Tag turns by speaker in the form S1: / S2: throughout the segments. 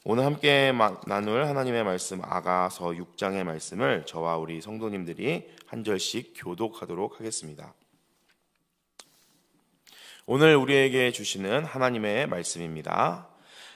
S1: 오늘 함께 나눌 하나님의 말씀 아가서 6장의 말씀을 저와 우리 성도님들이 한 절씩 교독하도록 하겠습니다. 오늘 우리에게 주시는 하나님의 말씀입니다.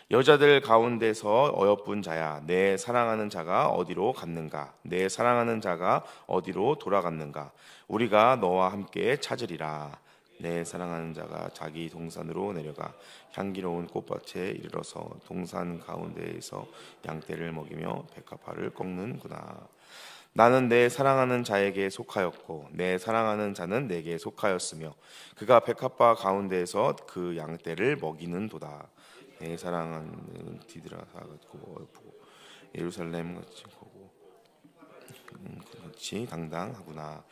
S1: 여자들 가운데서 어여쁜 자야, 내 사랑하는 자가 어디로 갔는가? 내 사랑하는 자가 어디로 돌아갔는가? 우리가 너와 함께 찾으리라. 내 사랑하는 자가 자기 동산으로 내려가 향기로운 꽃밭에 이르러서 동산 가운데에서 양떼를 먹이며 백합화를 꺾는구나. 나는 내 사랑하는 자에게 속하였고 내 사랑하는 자는 내게 속하였으며 그가 백합화 가운데에서 그 양떼를 먹이는도다. 내 사랑하는 디드라 같고 어여쁘고 예루살렘 같이 크고 같이 당당하구나.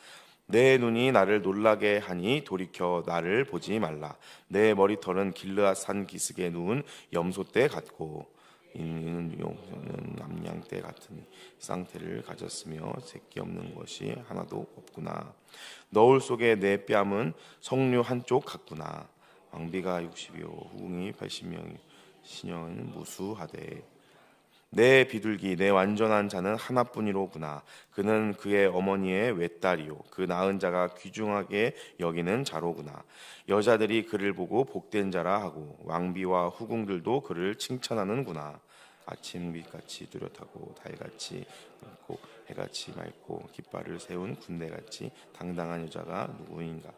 S1: 내 눈이 나를 놀라게 하니 돌이켜 나를 보지 말라. 내 머리털은 길르앗 산 기슭에 누운 염소떼 같고 이는 남양떼 같은 쌍태를 가졌으며 새끼 없는 것이 하나도 없구나. 너울 속에 내 뺨은 석류 한쪽 같구나. 왕비가 60이요 후궁이 80명이 신령은 무수하되 내 비둘기 내 완전한 자는 하나뿐이로구나. 그는 그의 어머니의 외딸이요 그 낳은 자가 귀중하게 여기는 자로구나. 여자들이 그를 보고 복된 자라 하고 왕비와 후궁들도 그를 칭찬하는구나. 아침빛같이 뚜렷하고 달같이 맑고 해같이 맑고 깃발을 세운 군대같이 당당한 여자가 누구인가.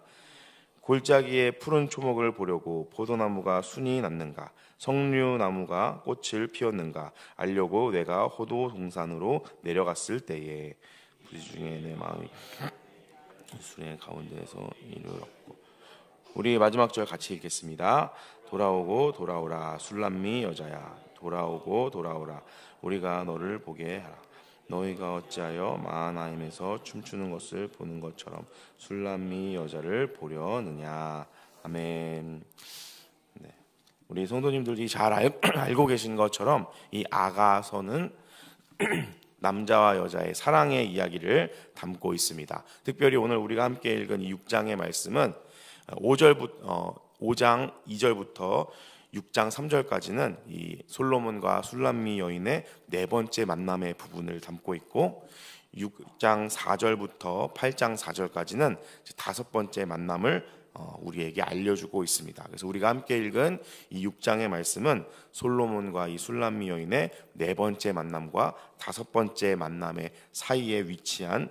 S1: 골짜기에 푸른 초목을 보려고 포도나무가 순이 났는가? 석류나무가 꽃을 피웠는가? 알려고 내가 호도 동산으로 내려갔을 때에 부지 중에 내 마음이 술의 가운데에서 이르렀고. 우리 마지막 절 같이 읽겠습니다. 돌아오고 돌아오라 술람미 여자야, 돌아오고 돌아오라 우리가 너를 보게 하라. 너희가 어찌하여 마하나임에서 춤추는 것을 보는 것처럼 술람미 여자를 보려느냐. 아멘. 네. 우리 성도님들이 잘 알고 계신 것처럼 이 아가서는 남자와 여자의 사랑의 이야기를 담고 있습니다. 특별히 오늘 우리가 함께 읽은 이 6장의 말씀은 5장 2절부터 6장 3절까지는 이 솔로몬과 술람미 여인의 네 번째 만남의 부분을 담고 있고 6장 4절부터 8장 4절까지는 다섯 번째 만남을 우리에게 알려주고 있습니다. 그래서 우리가 함께 읽은 이 6장의 말씀은 솔로몬과 이 술람미 여인의 네 번째 만남과 다섯 번째 만남의 사이에 위치한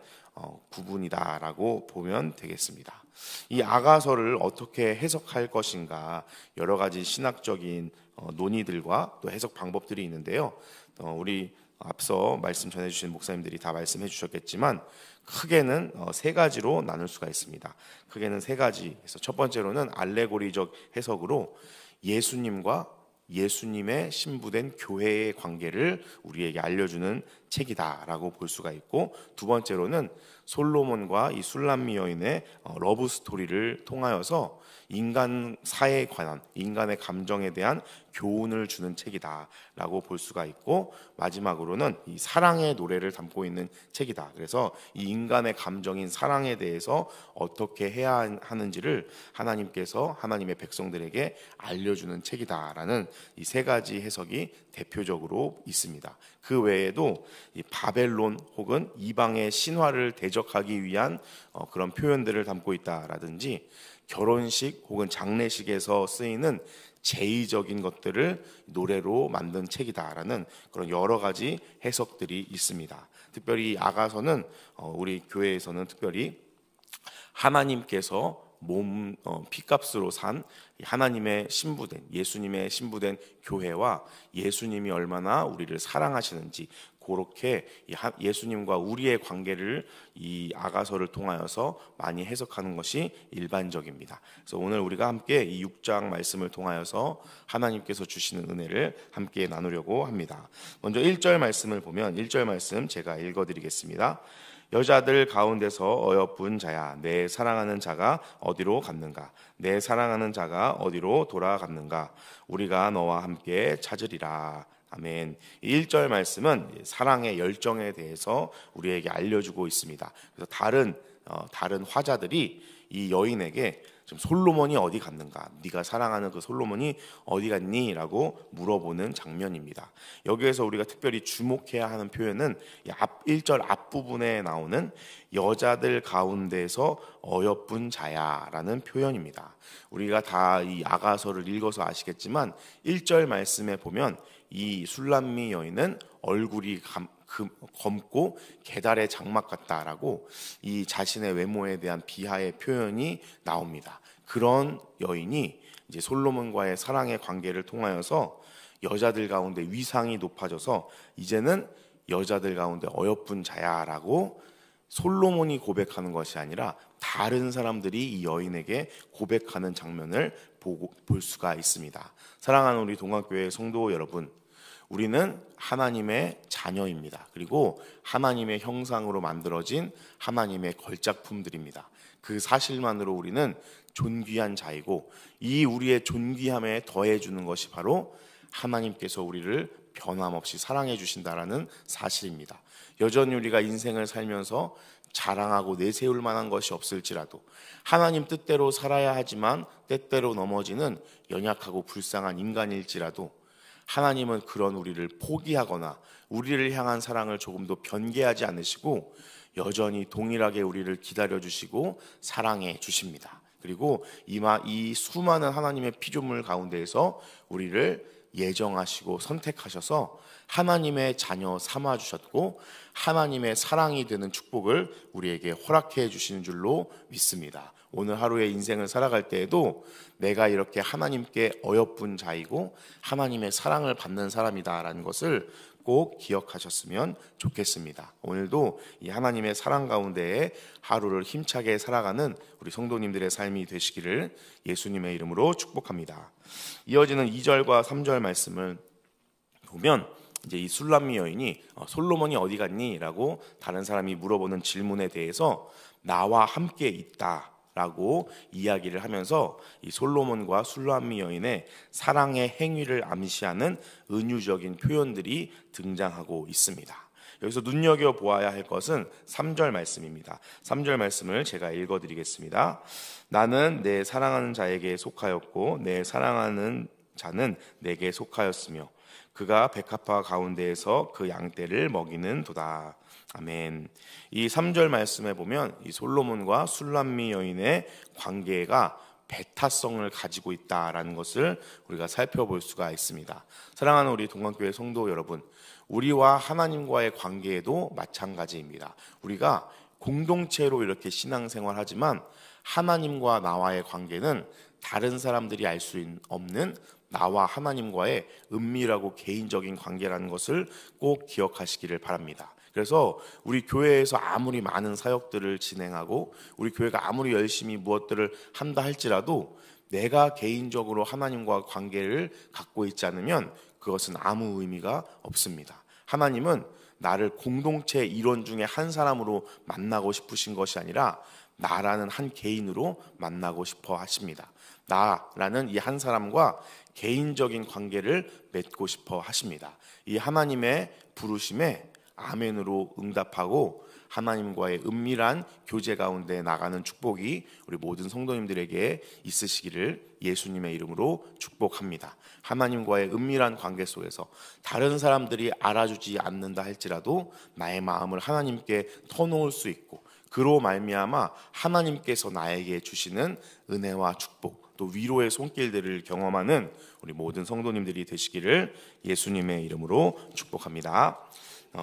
S1: 구분이다라고 보면 되겠습니다. 이 아가서를 어떻게 해석할 것인가 여러 가지 신학적인 논의들과 또 해석 방법들이 있는데요. 우리 앞서 말씀 전해주신 목사님들이 다 말씀해 주셨겠지만 크게는 세 가지로 나눌 수가 있습니다. 크게는 세 가지. 그래서 첫 번째로는 알레고리적 해석으로 예수님과 예수님의 신부된 교회의 관계를 우리에게 알려주는 책이다라고 볼 수가 있고, 두 번째로는 솔로몬과 이 술람미 여인의 러브 스토리를 통하여서 인간 사회에 관한 인간의 감정에 대한 교훈을 주는 책이다라고 볼 수가 있고, 마지막으로는 이 사랑의 노래를 담고 있는 책이다. 그래서 이 인간의 감정인 사랑에 대해서 어떻게 해야 하는지를 하나님께서 하나님의 백성들에게 알려주는 책이다라는 이 세 가지 해석이 대표적으로 있습니다. 그 외에도 이 바벨론 혹은 이방의 신화를 대적하기 위한 그런 표현들을 담고 있다라든지, 결혼식 혹은 장례식에서 쓰이는 제의적인 것들을 노래로 만든 책이다라는 그런 여러 가지 해석들이 있습니다. 특별히 아가서는 우리 교회에서는 특별히 하나님께서 피값으로 산 하나님의 신부된 예수님의 신부된 교회와 예수님이 얼마나 우리를 사랑하시는지, 그렇게 예수님과 우리의 관계를 이 아가서를 통하여서 많이 해석하는 것이 일반적입니다. 그래서 오늘 우리가 함께 이 6장 말씀을 통하여서 하나님께서 주시는 은혜를 함께 나누려고 합니다. 먼저 1절 말씀을 보면 1절 말씀 제가 읽어드리겠습니다. 여자들 가운데서 어여쁜 자야, 내 사랑하는 자가 어디로 갔는가? 내 사랑하는 자가 어디로 돌아갔는가? 우리가 너와 함께 찾으리라. 아멘. 1절 말씀은 사랑의 열정에 대해서 우리에게 알려주고 있습니다. 그래서 다른 화자들이 이 여인에게 지금 솔로몬이 어디 갔는가? 네가 사랑하는 그 솔로몬이 어디 갔니? 라고 물어보는 장면입니다. 여기에서 우리가 특별히 주목해야 하는 표현은 1절 앞부분에 나오는 여자들 가운데서 어여쁜 자야라는 표현입니다. 우리가 다 이 아가서를 읽어서 아시겠지만 1절 말씀에 보면 이 술람미 여인은 얼굴이 검고 계달의 장막 같다라고 이 자신의 외모에 대한 비하의 표현이 나옵니다. 그런 여인이 이제 솔로몬과의 사랑의 관계를 통하여서 여자들 가운데 위상이 높아져서 이제는 여자들 가운데 어여쁜 자야라고 솔로몬이 고백하는 것이 아니라 다른 사람들이 이 여인에게 고백하는 장면을 볼 수가 있습니다. 사랑하는 우리 동학교회 성도 여러분, 우리는 하나님의 자녀입니다. 그리고 하나님의 형상으로 만들어진 하나님의 걸작품들입니다. 그 사실만으로 우리는 존귀한 자이고, 이 우리의 존귀함에 더해주는 것이 바로 하나님께서 우리를 변함없이 사랑해 주신다라는 사실입니다. 여전히 우리가 인생을 살면서 자랑하고 내세울 만한 것이 없을지라도 하나님 뜻대로 살아야 하지만 때때로 넘어지는 연약하고 불쌍한 인간일지라도 하나님은 그런 우리를 포기하거나 우리를 향한 사랑을 조금도 변개하지 않으시고 여전히 동일하게 우리를 기다려주시고 사랑해 주십니다. 그리고 이 수많은 하나님의 피조물 가운데에서 우리를 예정하시고 선택하셔서 하나님의 자녀 삼아주셨고 하나님의 사랑이 되는 축복을 우리에게 허락해 주시는 줄로 믿습니다. 오늘 하루의 인생을 살아갈 때에도 내가 이렇게 하나님께 어여쁜 자이고 하나님의 사랑을 받는 사람이다라는 것을 꼭 기억하셨으면 좋겠습니다. 오늘도 이 하나님의 사랑 가운데에 하루를 힘차게 살아가는 우리 성도님들의 삶이 되시기를 예수님의 이름으로 축복합니다. 이어지는 2절과 3절 말씀을 보면 이제 이 술람미 여인이 솔로몬이 어디 갔니? 라고 다른 사람이 물어보는 질문에 대해서 나와 함께 있다 라고 이야기를 하면서 이 솔로몬과 술람미 여인의 사랑의 행위를 암시하는 은유적인 표현들이 등장하고 있습니다. 여기서 눈여겨보아야 할 것은 3절 말씀입니다. 3절 말씀을 제가 읽어드리겠습니다. 나는 내 사랑하는 자에게 속하였고 내 사랑하는 자는 내게 속하였으며 그가 백합화 가운데에서 그 양떼를 먹이는 도다. 아멘. 이 3절 말씀에 보면 이 솔로몬과 술람미 여인의 관계가 배타성을 가지고 있다라는 것을 우리가 살펴볼 수가 있습니다. 사랑하는 우리 동학교회 성도 여러분, 우리와 하나님과의 관계에도 마찬가지입니다. 우리가 공동체로 이렇게 신앙생활하지만 하나님과 나와의 관계는 다른 사람들이 알 수 없는 나와 하나님과의 은밀하고 개인적인 관계라는 것을 꼭 기억하시기를 바랍니다. 그래서 우리 교회에서 아무리 많은 사역들을 진행하고 우리 교회가 아무리 열심히 무엇들을 한다 할지라도 내가 개인적으로 하나님과 관계를 갖고 있지 않으면 그것은 아무 의미가 없습니다. 하나님은 나를 공동체 일원 중에 한 사람으로 만나고 싶으신 것이 아니라 나라는 한 개인으로 만나고 싶어 하십니다. 나라는 이 한 사람과 개인적인 관계를 맺고 싶어 하십니다. 이 하나님의 부르심에 아멘으로 응답하고 하나님과의 은밀한 교제 가운데 나가는 축복이 우리 모든 성도님들에게 있으시기를 예수님의 이름으로 축복합니다. 하나님과의 은밀한 관계 속에서 다른 사람들이 알아주지 않는다 할지라도 나의 마음을 하나님께 터놓을 수 있고 그로 말미암아 하나님께서 나에게 주시는 은혜와 축복 또 위로의 손길들을 경험하는 우리 모든 성도님들이 되시기를 예수님의 이름으로 축복합니다.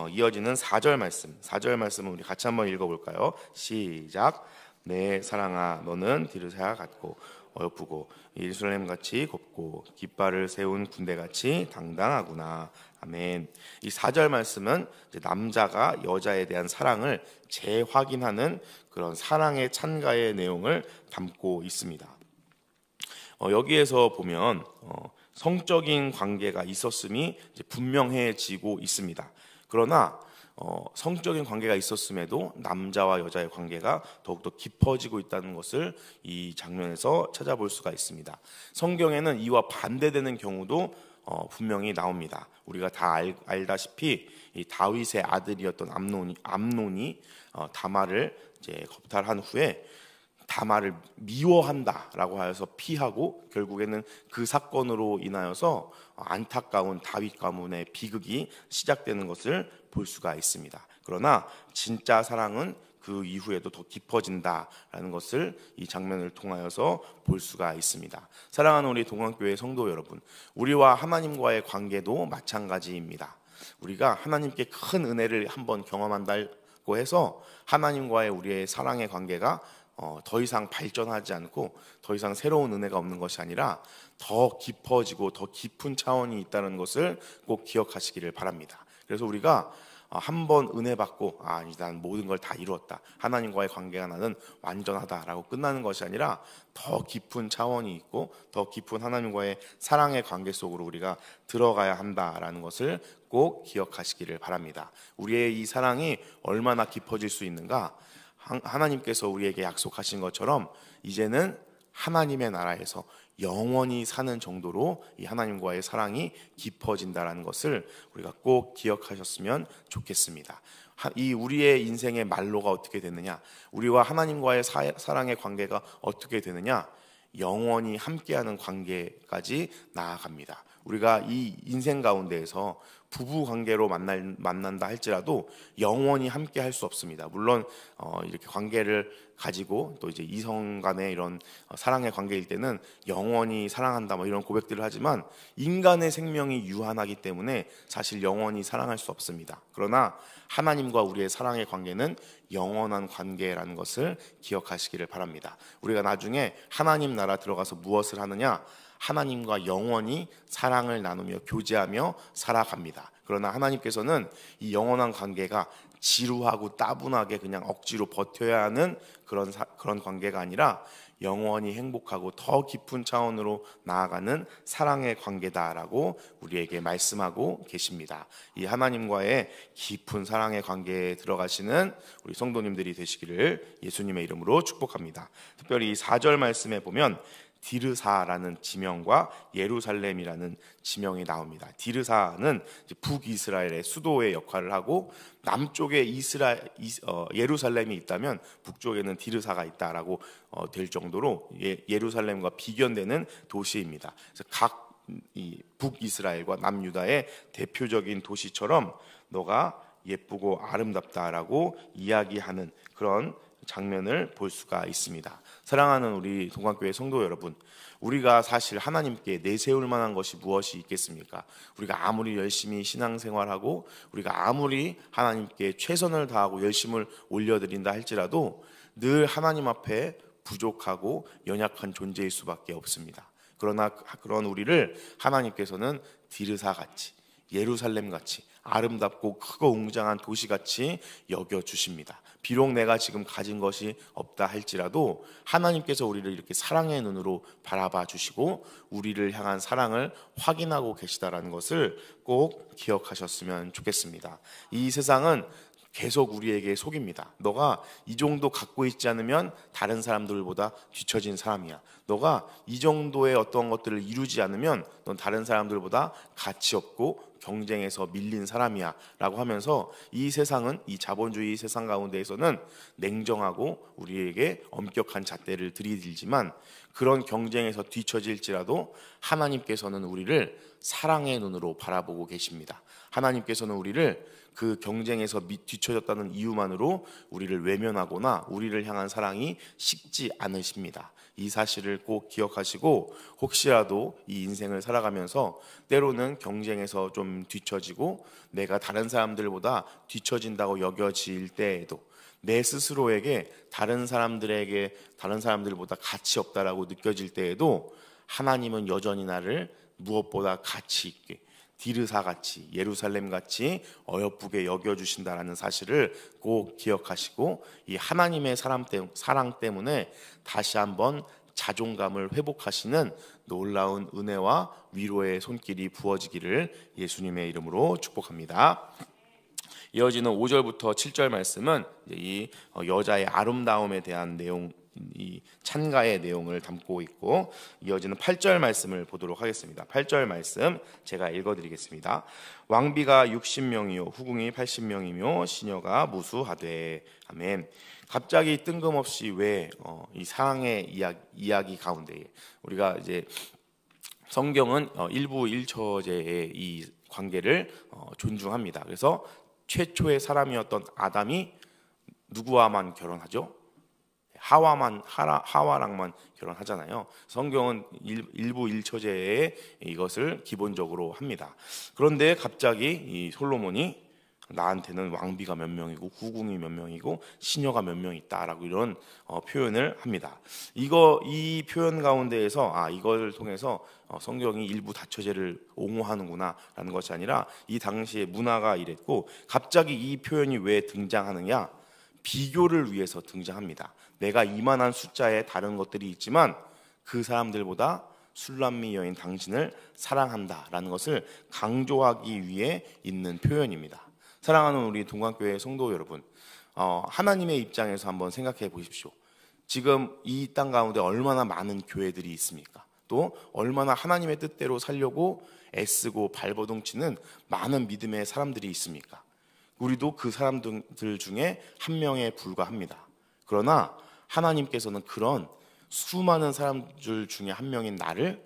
S1: 이어지는 4절 말씀. 4절 말씀은 우리 같이 한번 읽어볼까요? 시작. 내 사랑아 너는 디르세와 같고 어여쁘고 예루살렘같이 곱고 깃발을 세운 군대같이 당당하구나. 아멘. 이 4절 말씀은 이제 남자가 여자에 대한 사랑을 재확인하는 그런 사랑의 찬가의 내용을 담고 있습니다. 여기에서 보면 성적인 관계가 있었음이 이제 분명해지고 있습니다. 그러나 성적인 관계가 있었음에도 남자와 여자의 관계가 더욱더 깊어지고 있다는 것을 이 장면에서 찾아볼 수가 있습니다. 성경에는 이와 반대되는 경우도 분명히 나옵니다. 우리가 다 알다시피 이 다윗의 아들이었던 암논이 다말을 이제 겁탈한 후에 다말을 미워한다라고 하여서 피하고 결국에는 그 사건으로 인하여서 안타까운 다윗 가문의 비극이 시작되는 것을 볼 수가 있습니다. 그러나 진짜 사랑은 그 이후에도 더 깊어진다라는 것을 이 장면을 통하여서 볼 수가 있습니다. 사랑하는 우리 동안교회 성도 여러분, 우리와 하나님과의 관계도 마찬가지입니다. 우리가 하나님께 큰 은혜를 한번 경험한다고 해서 하나님과의 우리의 사랑의 관계가 더 이상 발전하지 않고 더 이상 새로운 은혜가 없는 것이 아니라 더 깊어지고 더 깊은 차원이 있다는 것을 꼭 기억하시기를 바랍니다. 그래서 우리가 한 번 은혜 받고 난 모든 걸 다 이루었다, 하나님과의 관계가 나는 완전하다라고 끝나는 것이 아니라 더 깊은 차원이 있고 더 깊은 하나님과의 사랑의 관계 속으로 우리가 들어가야 한다라는 것을 꼭 기억하시기를 바랍니다. 우리의 이 사랑이 얼마나 깊어질 수 있는가? 하나님께서 우리에게 약속하신 것처럼 이제는 하나님의 나라에서 영원히 사는 정도로 이 하나님과의 사랑이 깊어진다라는 것을 우리가 꼭 기억하셨으면 좋겠습니다. 이 우리의 인생의 말로가 어떻게 되느냐, 우리와 하나님과의 사랑의 관계가 어떻게 되느냐, 영원히 함께하는 관계까지 나아갑니다. 우리가 이 인생 가운데에서 부부 관계로 만난다 할지라도 영원히 함께 할 수 없습니다. 물론 이렇게 관계를 가지고 또 이제 이성 간의 이런 사랑의 관계일 때는 영원히 사랑한다 이런 고백들을 하지만 인간의 생명이 유한하기 때문에 사실 영원히 사랑할 수 없습니다. 그러나 하나님과 우리의 사랑의 관계는 영원한 관계라는 것을 기억하시기를 바랍니다. 우리가 나중에 하나님 나라 들어가서 무엇을 하느냐? 하나님과 영원히 사랑을 나누며 교제하며 살아갑니다. 그러나 하나님께서는 이 영원한 관계가 지루하고 따분하게 그냥 억지로 버텨야 하는 그런 관계가 아니라 영원히 행복하고 더 깊은 차원으로 나아가는 사랑의 관계다라고 우리에게 말씀하고 계십니다. 이 하나님과의 깊은 사랑의 관계에 들어가시는 우리 성도님들이 되시기를 예수님의 이름으로 축복합니다. 특별히 4절 말씀에 보면 디르사라는 지명과 예루살렘이라는 지명이 나옵니다. 디르사는 북이스라엘의 수도의 역할을 하고 남쪽에 예루살렘이 있다면 북쪽에는 디르사가 있다라고 될 정도로 예루살렘과 비견되는 도시입니다. 그래서 각 이 북이스라엘과 남유다의 대표적인 도시처럼 너가 예쁘고 아름답다라고 이야기하는 그런 장면을 볼 수가 있습니다. 사랑하는 우리 동안교회 성도 여러분, 우리가 사실 하나님께 내세울 만한 것이 무엇이 있겠습니까? 우리가 아무리 열심히 신앙생활하고 우리가 아무리 하나님께 최선을 다하고 열심을 올려드린다 할지라도 늘 하나님 앞에 부족하고 연약한 존재일 수밖에 없습니다. 그러나 그런 우리를 하나님께서는 디르사같이, 예루살렘같이 아름답고 크고 웅장한 도시같이 여겨주십니다. 비록 내가 지금 가진 것이 없다 할지라도 하나님께서 우리를 이렇게 사랑의 눈으로 바라봐 주시고 우리를 향한 사랑을 확인하고 계시다라는 것을 꼭 기억하셨으면 좋겠습니다. 이 세상은 계속 우리에게 속입니다. 너가 이 정도 갖고 있지 않으면 다른 사람들보다 뒤처진 사람이야. 너가 이 정도의 어떤 것들을 이루지 않으면 넌 다른 사람들보다 가치 없고 경쟁에서 밀린 사람이야 라고 하면서 이 세상은, 이 자본주의 세상 가운데에서는 냉정하고 우리에게 엄격한 잣대를 들이밀지만 그런 경쟁에서 뒤처질지라도 하나님께서는 우리를 사랑의 눈으로 바라보고 계십니다. 하나님께서는 우리를 그 경쟁에서 뒤처졌다는 이유만으로 우리를 외면하거나 우리를 향한 사랑이 식지 않으십니다. 이 사실을 꼭 기억하시고 혹시라도 이 인생을 살아가면서 때로는 경쟁에서 좀 뒤처지고 내가 다른 사람들보다 뒤처진다고 여겨질 때에도 내 스스로에게 다른 사람들보다 가치 없다라고 느껴질 때에도 하나님은 여전히 나를 무엇보다 가치 있게 디르사같이 예루살렘같이 어여쁘게 여겨주신다라는 사실을 꼭 기억하시고 이 하나님의 사랑 때문에 다시 한번 자존감을 회복하시는 놀라운 은혜와 위로의 손길이 부어지기를 예수님의 이름으로 축복합니다. 이어지는 5절부터 7절 말씀은 이 여자의 아름다움에 대한 이 찬가의 내용을 담고 있고, 이어지는 8절 말씀을 보도록 하겠습니다. 8절 말씀 제가 읽어드리겠습니다. 왕비가 60명이요 후궁이 80명이며 시녀가 무수하되. 아멘. 갑자기 뜬금없이 왜 이 사랑의 이야기 가운데에 우리가 이제 성경은 일부 일처제의 이 관계를 존중합니다. 그래서 최초의 사람이었던 아담이 누구와만 결혼하죠? 하와랑만 결혼하잖아요. 성경은 일부 일처제에 이것을 기본적으로 합니다. 그런데 갑자기 이 솔로몬이 나한테는 왕비가 몇 명이고 후궁이 몇 명이고 시녀가 몇 명 있다라고 이런 표현을 합니다. 이 표현 가운데에서 이걸 통해서 성경이 일부 다처제를 옹호하는구나라는 것이 아니라 이 당시의 문화가 이랬고, 갑자기 이 표현이 왜 등장하느냐? 비교를 위해서 등장합니다. 내가 이만한 숫자의 다른 것들이 있지만 그 사람들보다 술람미 여인 당신을 사랑한다라는 것을 강조하기 위해 있는 표현입니다. 사랑하는 우리 동관교회 성도 여러분, 하나님의 입장에서 한번 생각해 보십시오. 지금 이 땅 가운데 얼마나 많은 교회들이 있습니까? 또 얼마나 하나님의 뜻대로 살려고 애쓰고 발버둥치는 많은 믿음의 사람들이 있습니까? 우리도 그 사람들 중에 한 명에 불과합니다. 그러나 하나님께서는 그런 수많은 사람들 중에 한 명인 나를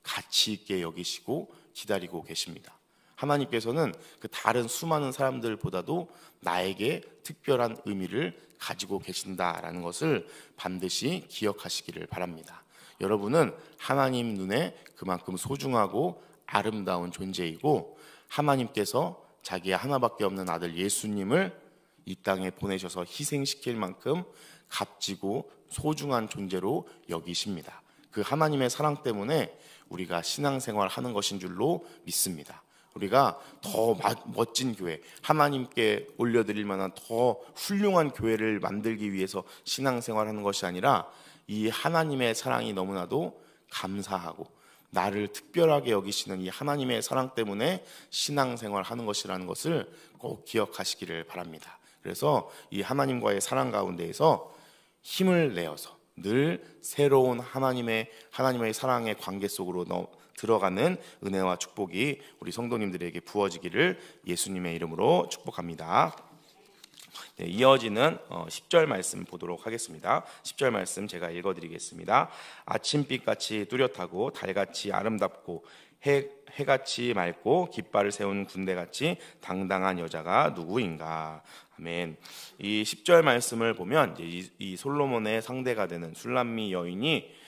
S1: 가치 있게 여기시고 기다리고 계십니다. 하나님께서는 그 다른 수많은 사람들보다도 나에게 특별한 의미를 가지고 계신다라는 것을 반드시 기억하시기를 바랍니다. 여러분은 하나님 눈에 그만큼 소중하고 아름다운 존재이고, 하나님께서 자기의 하나밖에 없는 아들 예수님을 이 땅에 보내셔서 희생시킬 만큼 값지고 소중한 존재로 여기십니다. 그 하나님의 사랑 때문에 우리가 신앙생활 하는 것인 줄로 믿습니다. 우리가 더 멋진 교회, 하나님께 올려드릴 만한 더 훌륭한 교회를 만들기 위해서 신앙생활하는 것이 아니라 이 하나님의 사랑이 너무나도 감사하고 나를 특별하게 여기시는 이 하나님의 사랑 때문에 신앙생활하는 것이라는 것을 꼭 기억하시기를 바랍니다. 그래서 이 하나님과의 사랑 가운데에서 힘을 내어서 늘 새로운 하나님의 사랑의 관계 속으로 들어가는 은혜와 축복이 우리 성도님들에게 부어지기를 예수님의 이름으로 축복합니다. 네, 이어지는 10절 말씀 보도록 하겠습니다. 10절 말씀 제가 읽어드리겠습니다. 아침빛같이 뚜렷하고 달같이 아름답고 해같이 맑고 깃발을 세운 군대같이 당당한 여자가 누구인가. 아멘. 이 10절 말씀을 보면 이 솔로몬의 상대가 되는 술람미 여인이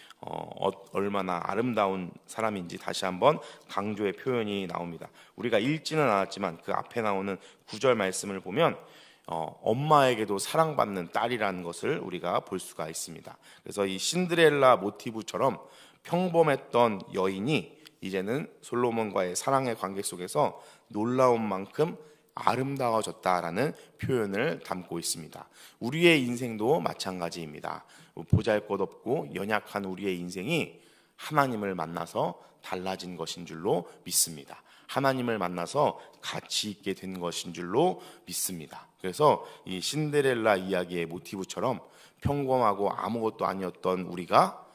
S1: 얼마나 아름다운 사람인지 다시 한번 강조의 표현이 나옵니다. 우리가 읽지는 않았지만 그 앞에 나오는 9절 말씀을 보면 엄마에게도 사랑받는 딸이라는 것을 우리가 볼 수가 있습니다. 그래서 이 신드렐라 모티브처럼 평범했던 여인이 이제는 솔로몬과의 사랑의 관계 속에서 놀라운 만큼 아름다워졌다라는 표현을 담고 있습니다. 우리의 인생도 마찬가지입니다. 보잘것없고 연약한 우리의 인생이 하나님을 만나서 달라진 것인 줄로 믿습니다. 하나님을 만나서 가치 있게 된 것인 줄로 믿습니다. 그래서 이 신데렐라 이야기의 모티브처럼 평범하고 아무것도 아니었던 우리가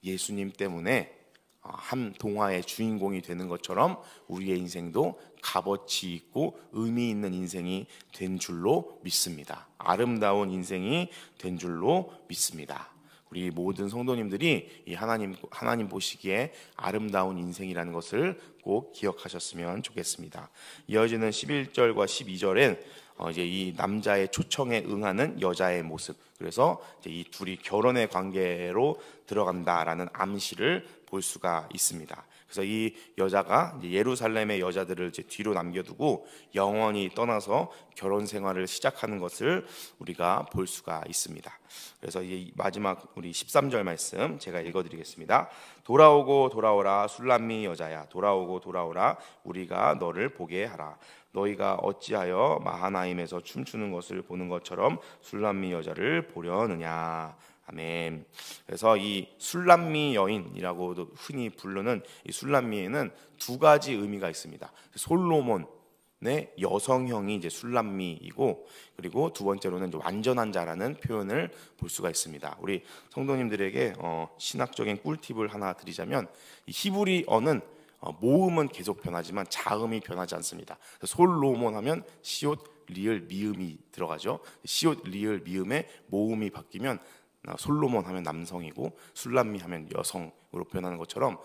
S1: 예수님 때문에 한 동화의 주인공이 되는 것처럼 우리의 인생도 값어치 있고 의미 있는 인생이 된 줄로 믿습니다. 아름다운 인생이 된 줄로 믿습니다. 우리 모든 성도님들이 이 하나님 보시기에 아름다운 인생이라는 것을 꼭 기억하셨으면 좋겠습니다. 이어지는 11절과 12절엔 이제 이 남자의 초청에 응하는 여자의 모습, 그래서 이제 이 둘이 결혼의 관계로 들어간다라는 암시를 볼 수가 있습니다. 그래서 이 여자가 이제 예루살렘의 여자들을 이제 뒤로 남겨두고 영원히 떠나서 결혼 생활을 시작하는 것을 우리가 볼 수가 있습니다. 그래서 이 마지막 우리 13절 말씀 제가 읽어드리겠습니다. 돌아오고 돌아오라 술람미 여자야, 돌아오고 돌아오라 우리가 너를 보게 하라. 너희가 어찌하여 마하나임에서 춤추는 것을 보는 것처럼 술람미 여자를 보려느냐. 아멘. 그래서 이 술람미 여인이라고도 흔히 부르는 이 술람미에는 두 가지 의미가 있습니다. 솔로몬, 여성형이 이제 술람미이고, 그리고 두 번째로는 이제 완전한 자라는 표현을 볼 수가 있습니다. 우리 성도님들에게 신학적인 꿀팁을 하나 드리자면, 이 히브리어는 모음은 계속 변하지만 자음이 변하지 않습니다. 솔로몬 하면 시옷 리을 미음이 들어가죠. 시옷 리을 미음의 모음이 바뀌면 솔로몬 하면 남성이고 술람미 하면 여성으로 변하는 것처럼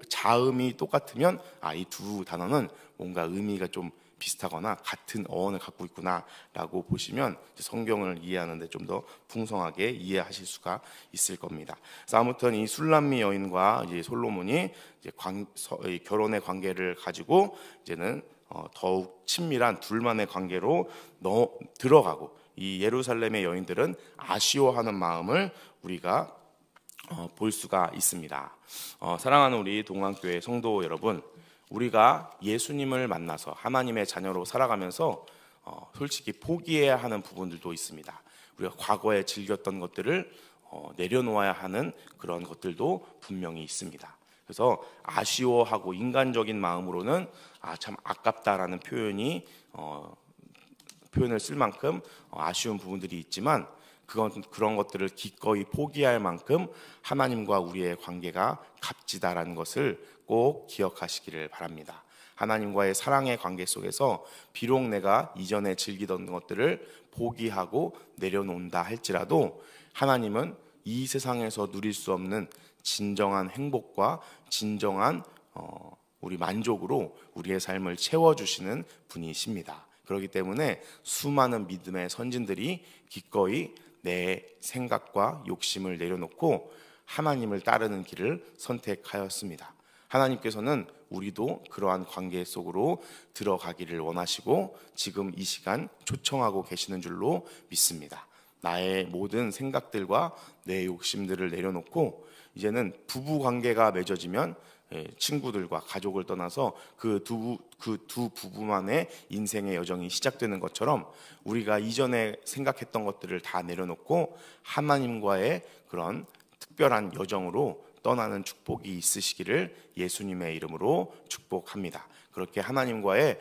S1: 자음이 똑같으면 이 두 단어는 뭔가 의미가 좀 비슷하거나 같은 어원을 갖고 있구나라고 보시면 성경을 이해하는데 좀 더 풍성하게 이해하실 수가 있을 겁니다. 그래서 아무튼 이 술람미 여인과 이제 솔로몬이 이제 결혼의 관계를 가지고 이제는 더욱 친밀한 둘만의 관계로 들어가고, 이 예루살렘의 여인들은 아쉬워하는 마음을 우리가 볼 수가 있습니다. 사랑하는 우리 동안교회 성도 여러분, 우리가 예수님을 만나서 하나님의 자녀로 살아가면서 솔직히 포기해야 하는 부분들도 있습니다. 우리가 과거에 즐겼던 것들을 내려놓아야 하는 그런 것들도 분명히 있습니다. 그래서 아쉬워하고 인간적인 마음으로는 참 아깝다라는 표현을 쓸 만큼 아쉬운 부분들이 있지만, 그런 것들을 기꺼이 포기할 만큼 하나님과 우리의 관계가 값지다라는 것을 꼭 기억하시기를 바랍니다. 하나님과의 사랑의 관계 속에서 비록 내가 이전에 즐기던 것들을 포기하고 내려놓는다 할지라도, 하나님은 이 세상에서 누릴 수 없는 진정한 행복과 진정한 우리 만족으로 우리의 삶을 채워주시는 분이십니다. 그렇기 때문에 수많은 믿음의 선진들이 기꺼이 내 생각과 욕심을 내려놓고 하나님을 따르는 길을 선택하였습니다. 하나님께서는 우리도 그러한 관계 속으로 들어가기를 원하시고 지금 이 시간 초청하고 계시는 줄로 믿습니다. 나의 모든 생각들과 내 욕심들을 내려놓고 이제는 부부 관계가 맺어지면 친구들과 가족을 떠나서 그 두 부부만의 인생의 여정이 시작되는 것처럼, 우리가 이전에 생각했던 것들을 다 내려놓고 하나님과의 그런 특별한 여정으로 떠나는 축복이 있으시기를 예수님의 이름으로 축복합니다. 그렇게 하나님과의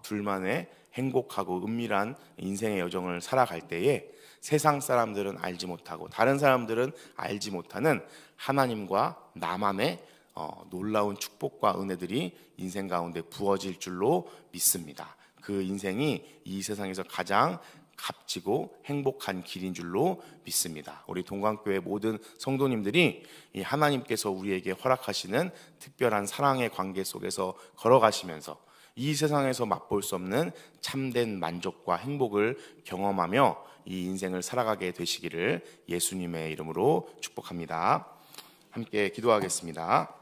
S1: 둘만의 행복하고 은밀한 인생의 여정을 살아갈 때에 세상 사람들은 알지 못하고 다른 사람들은 알지 못하는 하나님과 나만의 놀라운 축복과 은혜들이 인생 가운데 부어질 줄로 믿습니다. 그 인생이 이 세상에서 가장 값지고 행복한 길인 줄로 믿습니다. 우리 동관교회 모든 성도님들이 이 하나님께서 우리에게 허락하시는 특별한 사랑의 관계 속에서 걸어가시면서 이 세상에서 맛볼 수 없는 참된 만족과 행복을 경험하며 이 인생을 살아가게 되시기를 예수님의 이름으로 축복합니다. 함께 기도하겠습니다.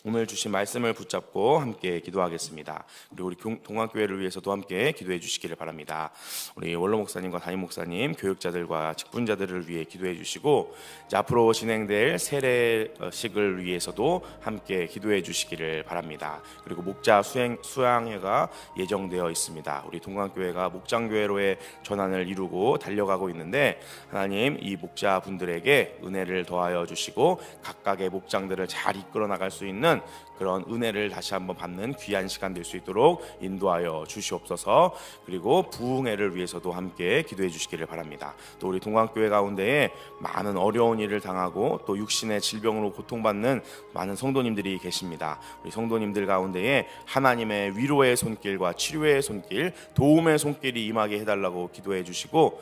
S1: 오늘 주신 말씀을 붙잡고 함께 기도하겠습니다. 그리고 우리 동안교회를 위해서도 함께 기도해 주시기를 바랍니다. 우리 원로 목사님과 담임 목사님, 교육자들과 직분자들을 위해 기도해 주시고, 이제 앞으로 진행될 세례식을 위해서도 함께 기도해 주시기를 바랍니다. 그리고 목자 수양회가 예정되어 있습니다. 우리 동안교회가 목장교회로의 전환을 이루고 달려가고 있는데, 하나님 이 목자분들에게 은혜를 더하여 주시고 각각의 목장들을 잘 이끌어 나갈 수 있는 그런 은혜를 다시 한번 받는 귀한 시간 될 수 있도록 인도하여 주시옵소서. 그리고 부흥회를 위해서도 함께 기도해 주시기를 바랍니다. 또 우리 동안교회 가운데에 많은 어려운 일을 당하고 또 육신의 질병으로 고통받는 많은 성도님들이 계십니다. 우리 성도님들 가운데에 하나님의 위로의 손길과 치료의 손길, 도움의 손길이 임하게 해달라고 기도해 주시고,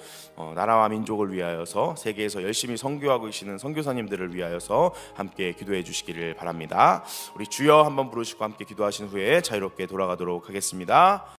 S1: 나라와 민족을 위하여서 세계에서 열심히 선교하고 계시는 선교사님들을 위하여서 함께 기도해 주시기를 바랍니다. 우리 주여 한번 부르시고 함께 기도하신 후에 자유롭게 돌아가도록 하겠습니다.